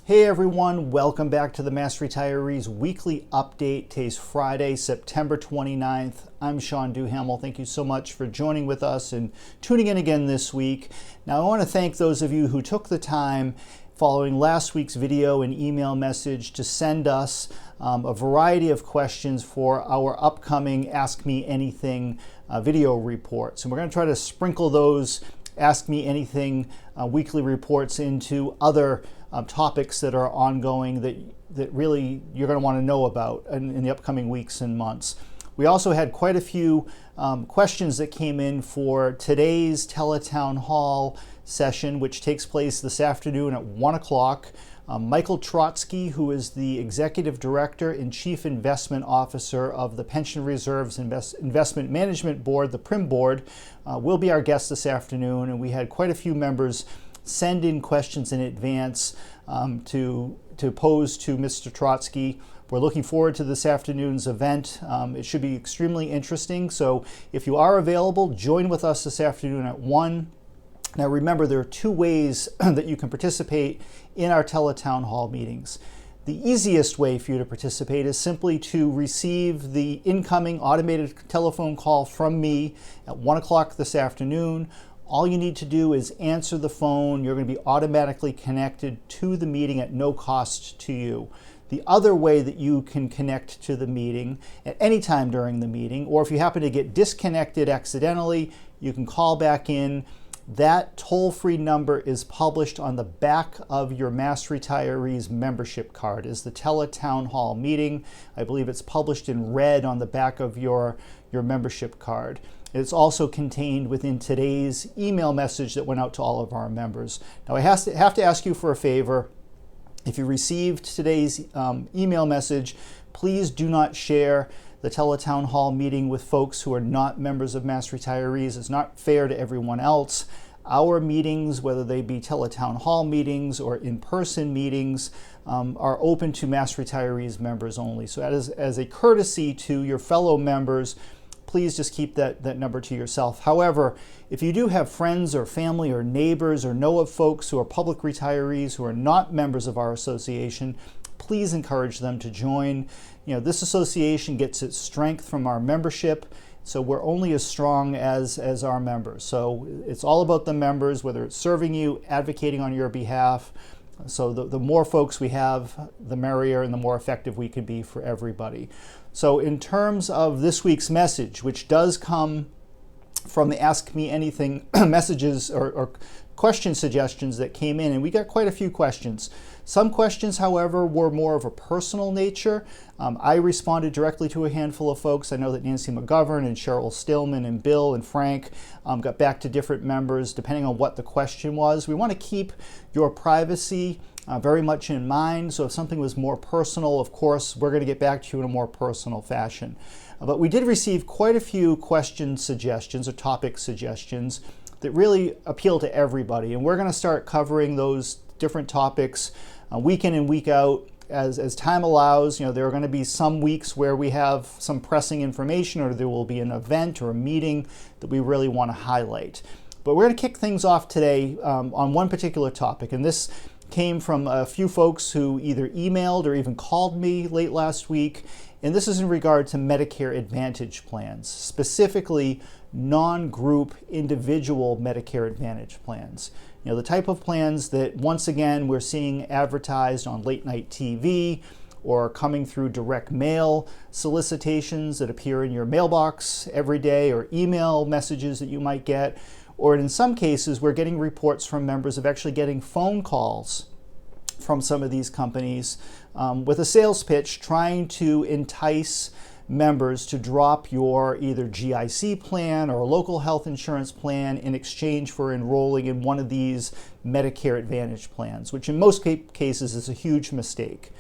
Hey everyone, welcome back to the Mass Retirees Weekly Update. Today's Friday, September 29th. I'm Sean Duhamel. Thank you so much for joining with us and tuning in again this week. Now I want to thank those of you who took the time following last week's video and email message to send us a variety of questions for our upcoming Ask Me Anything video reports. And we're going to try to sprinkle those Ask Me Anything weekly reports into other topics that are ongoing that really you're going to want to know about in the upcoming weeks and months. We also had quite a few questions that came in for today's Teletown Hall session, which takes place this afternoon at 1 o'clock. Michael Trotsky, who is the Executive Director and Chief Investment Officer of the Pension Reserves Investment Management Board, the PRIM Board, will be our guest this afternoon, and we had quite a few members send in questions in advance to pose to Mr. Trotsky. We're looking forward to this afternoon's event. It should be extremely interesting. So if you are available, join with us this afternoon at 1. Now remember, there are two ways that you can participate in our Teletown Hall meetings. The easiest way for you to participate is simply to receive the incoming automated telephone call from me at 1 o'clock this afternoon. All you need to do is answer the phone. You're going to be automatically connected to the meeting at no cost to you. The other way that you can connect to the meeting at any time during the meeting, or if you happen to get disconnected accidentally, you can call back in. That toll-free number is published on the back of your Mass Retirees membership card. Is the Teletown Hall meeting. I believe it's published in red on the back of your membership card. It's also contained within today's email message that went out to all of our members. Now I have to ask you for a favor. If you received today's email message, please do not share the Teletown Hall meeting with folks who are not members of Mass Retirees. It's not fair to everyone else. Our meetings, whether they be Teletown Hall meetings or in-person meetings, are open to Mass Retirees members only. So as a courtesy to your fellow members, please just keep that number to yourself. However, if you do have friends or family or neighbors or know of folks who are public retirees who are not members of our association, please encourage them to join. You know, this association gets its strength from our membership, so we're only as strong as our members. So it's all about the members, whether it's serving you, advocating on your behalf. So the more folks we have, the merrier and the more effective we can be for everybody. So in terms of this week's message, which does come from the Ask Me Anything messages or question suggestions that came in, and we got quite a few questions. Some questions, however, were more of a personal nature. I responded directly to a handful of folks. I know that Nancy McGovern and Cheryl Stillman and Bill and Frank got back to different members depending on what the question was. We want to keep your privacy very much in mind. So if something was more personal, of course, we're going to get back to you in a more personal fashion. But we did receive quite a few question suggestions or topic suggestions that really appeal to everybody. And we're going to start covering those different topics week in and week out as time allows. You know, there are going to be some weeks where we have some pressing information, or there will be an event or a meeting that we really want to highlight. But we're going to kick things off today on one particular topic, and this came from a few folks who either emailed or even called me late last week, and this is in regard to Medicare Advantage plans, specifically non-group individual Medicare Advantage plans. You know, the type of plans that, once again, we're seeing advertised on late night TV or coming through direct mail solicitations that appear in your mailbox every day, or email messages that you might get. Or in some cases, we're getting reports from members of actually getting phone calls from some of these companies with a sales pitch trying to entice members to drop your either GIC plan or local health insurance plan in exchange for enrolling in one of these Medicare Advantage plans, which in most cases is a huge mistake.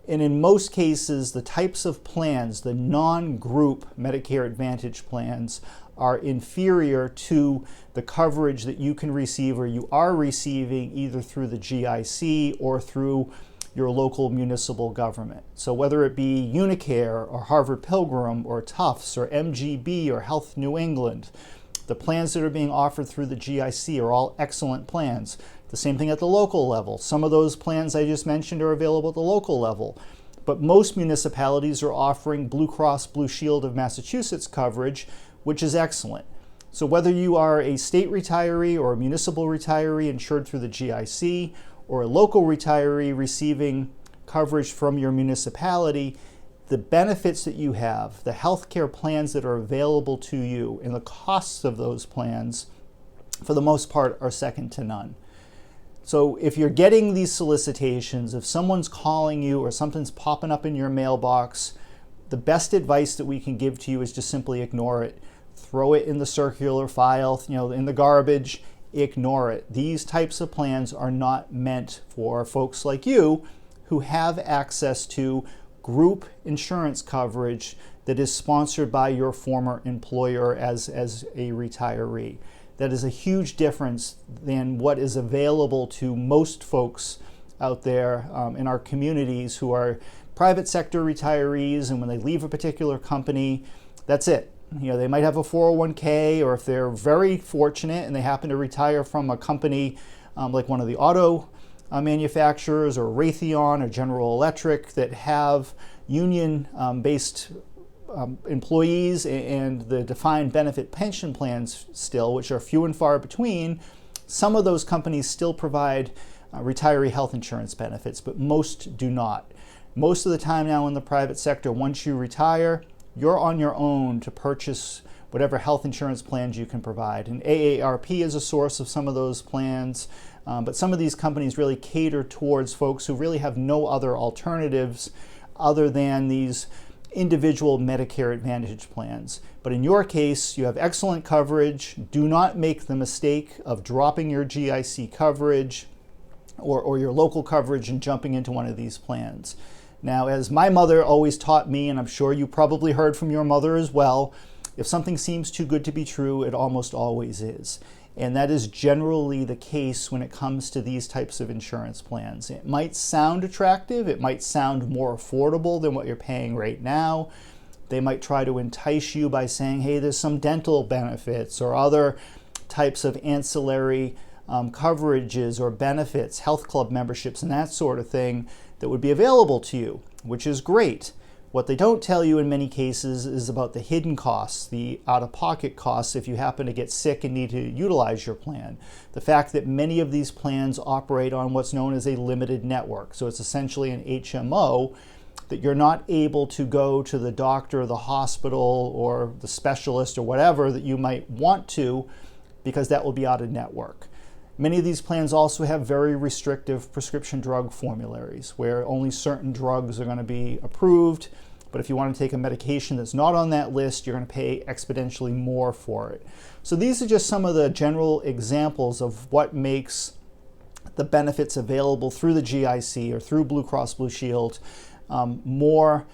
And in most cases, the types of plans, the non-group Medicare Advantage plans, are inferior to the coverage that you can receive or you are receiving either through the GIC or through your local municipal government. So whether it be Unicare or Harvard Pilgrim or Tufts or MGB or Health New England, the plans that are being offered through the GIC are all excellent plans. The same thing at the local level. Some of those plans I just mentioned are available at the local level. But most municipalities are offering Blue Cross Blue Shield of Massachusetts coverage, which is excellent. So whether you are a state retiree or a municipal retiree insured through the GIC, or a local retiree receiving coverage from your municipality, the benefits that you have, the healthcare plans that are available to you, and the costs of those plans, for the most part, are second to none. So if you're getting these solicitations, if someone's calling you or something's popping up in your mailbox, the best advice that we can give to you is just simply ignore it. Throw it in the circular file, in the garbage, ignore it. These types of plans are not meant for folks like you who have access to group insurance coverage that is sponsored by your former employer as a retiree. That is a huge difference than what is available to most folks out there in our communities who are private sector retirees, and when they leave a particular company, that's it. They might have a 401k, or if they're very fortunate and they happen to retire from a company like one of the auto manufacturers or Raytheon or General Electric that have union-based employees and the defined benefit pension plans still, which are few and far between. Some of those companies still provide retiree health insurance benefits, but most do not. Most of the time now in the private sector, once you retire, you're on your own to purchase whatever health insurance plans you can provide. And AARP is a source of some of those plans, but some of these companies really cater towards folks who really have no other alternatives other than these individual Medicare Advantage plans. But in your case, you have excellent coverage. Do not make the mistake of dropping your GIC coverage or your local coverage and jumping into one of these plans. Now, as my mother always taught me, and I'm sure you probably heard from your mother as well, if something seems too good to be true, it almost always is. And that is generally the case when it comes to these types of insurance plans. It might sound attractive, it might sound more affordable than what you're paying right now. They might try to entice you by saying, hey, there's some dental benefits or other types of ancillary coverages or benefits, health club memberships and that sort of thing that would be available to you, which is great. What they don't tell you in many cases is about the hidden costs, the out-of-pocket costs if you happen to get sick and need to utilize your plan. The fact that many of these plans operate on what's known as a limited network. So it's essentially an HMO that you're not able to go to the doctor, the hospital, or the specialist or whatever that you might want to, because that will be out of network. Many of these plans also have very restrictive prescription drug formularies where only certain drugs are going to be approved. But if you want to take a medication that's not on that list, you're going to pay exponentially more for it. So these are just some of the general examples of what makes the benefits available through the GIC or through Blue Cross Blue Shield more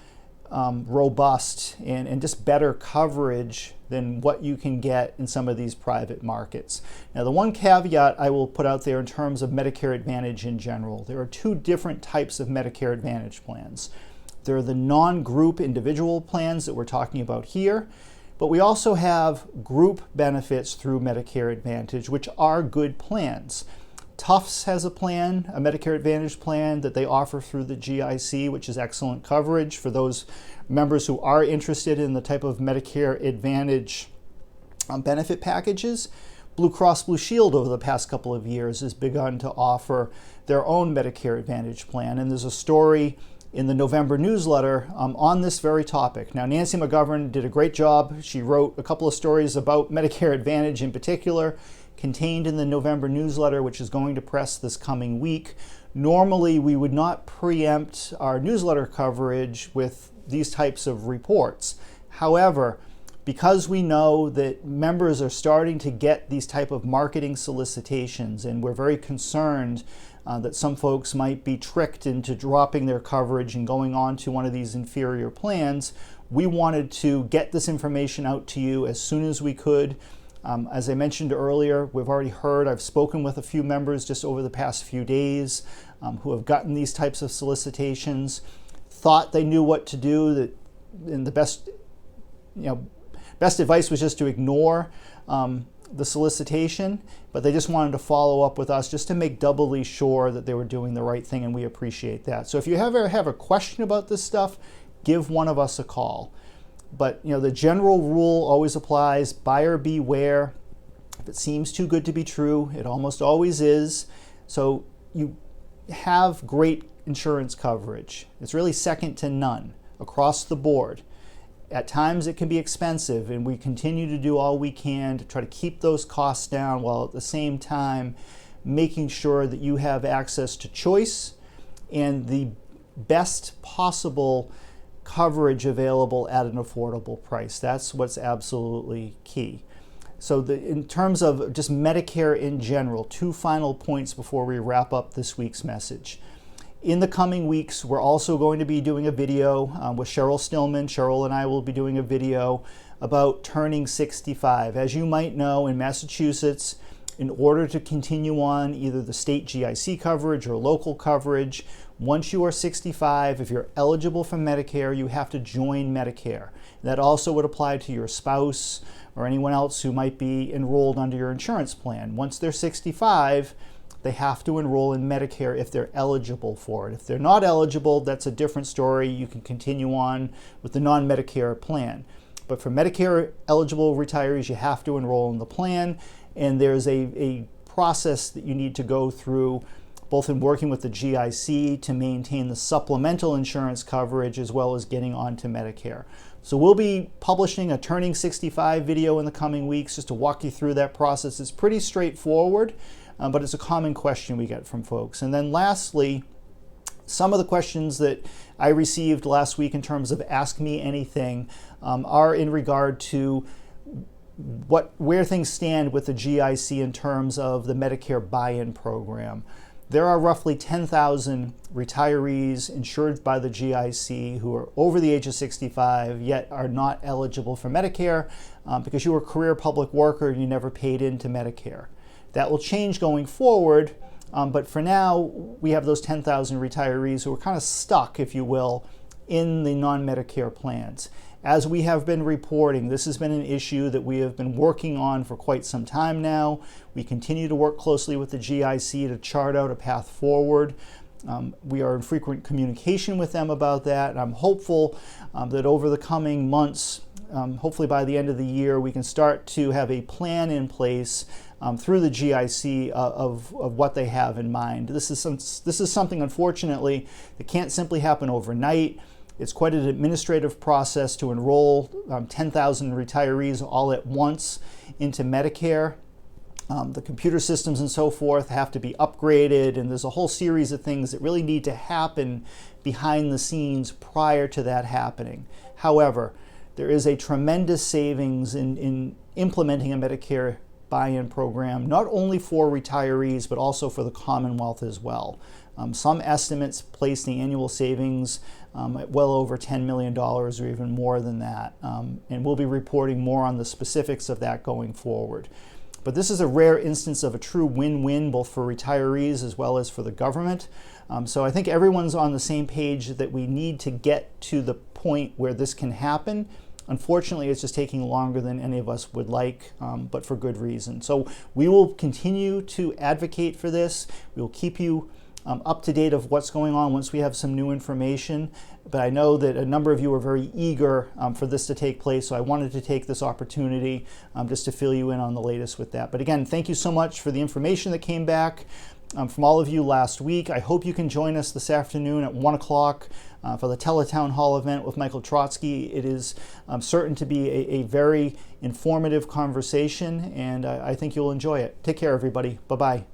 robust and just better coverage than what you can get in some of these private markets. Now, the one caveat I will put out there in terms of Medicare Advantage in general, there are two different types of Medicare Advantage plans. There are the non-group individual plans that we're talking about here, but we also have group benefits through Medicare Advantage, which are good plans. Tufts has a plan, a Medicare Advantage plan that they offer through the GIC, which is excellent coverage for those members who are interested in the type of Medicare Advantage benefit packages. Blue Cross Blue Shield over the past couple of years has begun to offer their own Medicare Advantage plan, and there's a story in the November newsletter on this very topic. Now, Nancy McGovern did a great job. She wrote a couple of stories about Medicare Advantage in particular, contained in the November newsletter, which is going to press this coming week. Normally, we would not preempt our newsletter coverage with these types of reports. However, because we know that members are starting to get these type of marketing solicitations, and we're very concerned that some folks might be tricked into dropping their coverage and going on to one of these inferior plans, we wanted to get this information out to you as soon as we could. As I mentioned earlier, we've already heard, I've spoken with a few members just over the past few days who have gotten these types of solicitations, thought they knew what to do, and the best advice was just to ignore the solicitation, but they just wanted to follow up with us just to make doubly sure that they were doing the right thing, and we appreciate that. So if you ever have a question about this stuff, give one of us a call. But the general rule always applies: buyer beware. If it seems too good to be true, it almost always is. So you have great insurance coverage. It's really second to none across the board. At times it can be expensive, and we continue to do all we can to try to keep those costs down, while at the same time making sure that you have access to choice and the best possible coverage available at an affordable price. That's what's absolutely key. So in terms of just Medicare in general, 2 final points before we wrap up this week's message. In the coming weeks, we're also going to be doing a video with Cheryl Stillman. Cheryl and I will be doing a video about turning 65. As you might know, in Massachusetts, in order to continue on either the state GIC coverage or local coverage, once you are 65, if you're eligible for Medicare, you have to join Medicare. That also would apply to your spouse or anyone else who might be enrolled under your insurance plan. Once they're 65, they have to enroll in Medicare if they're eligible for it. If they're not eligible, that's a different story. You can continue on with the non-Medicare plan. But for Medicare eligible retirees, you have to enroll in the plan, and there's a process that you need to go through, both in working with the GIC to maintain the supplemental insurance coverage as well as getting onto Medicare. So we'll be publishing a Turning 65 video in the coming weeks just to walk you through that process. It's pretty straightforward, but it's a common question we get from folks. And then lastly, some of the questions that I received last week in terms of Ask Me Anything are in regard to where things stand with the GIC in terms of the Medicare buy-in program. There are roughly 10,000 retirees insured by the GIC who are over the age of 65 yet are not eligible for Medicare because you were a career public worker and you never paid into Medicare. That will change going forward, but for now we have those 10,000 retirees who are kind of stuck, if you will, in the non-Medicare plans. As we have been reporting, this has been an issue that we have been working on for quite some time now. We continue to work closely with the GIC to chart out a path forward. We are in frequent communication with them about that, and I'm hopeful that over the coming months, hopefully by the end of the year, we can start to have a plan in place through the GIC of what they have in mind. This is something, unfortunately, that can't simply happen overnight. It's quite an administrative process to enroll 10,000 retirees all at once into Medicare. The computer systems and so forth have to be upgraded, and there's a whole series of things that really need to happen behind the scenes prior to that happening. However, there is a tremendous savings in implementing a Medicare buy-in program, not only for retirees, but also for the Commonwealth as well. Some estimates place the annual savings at well over $10 million or even more than that. And we'll be reporting more on the specifics of that going forward. But this is a rare instance of a true win-win, both for retirees as well as for the government. So I think everyone's on the same page that we need to get to the point where this can happen. Unfortunately, it's just taking longer than any of us would like, but for good reason. So we will continue to advocate for this. We will keep you up to date of what's going on once we have some new information. But I know that a number of you are very eager for this to take place, so I wanted to take this opportunity just to fill you in on the latest with that. But again, thank you so much for the information that came back from all of you last week. I hope you can join us this afternoon at 1 o'clock for the Teletown Hall event with Michael Trotsky. It is certain to be a very informative conversation, and I think you'll enjoy it. Take care, everybody. Bye-bye.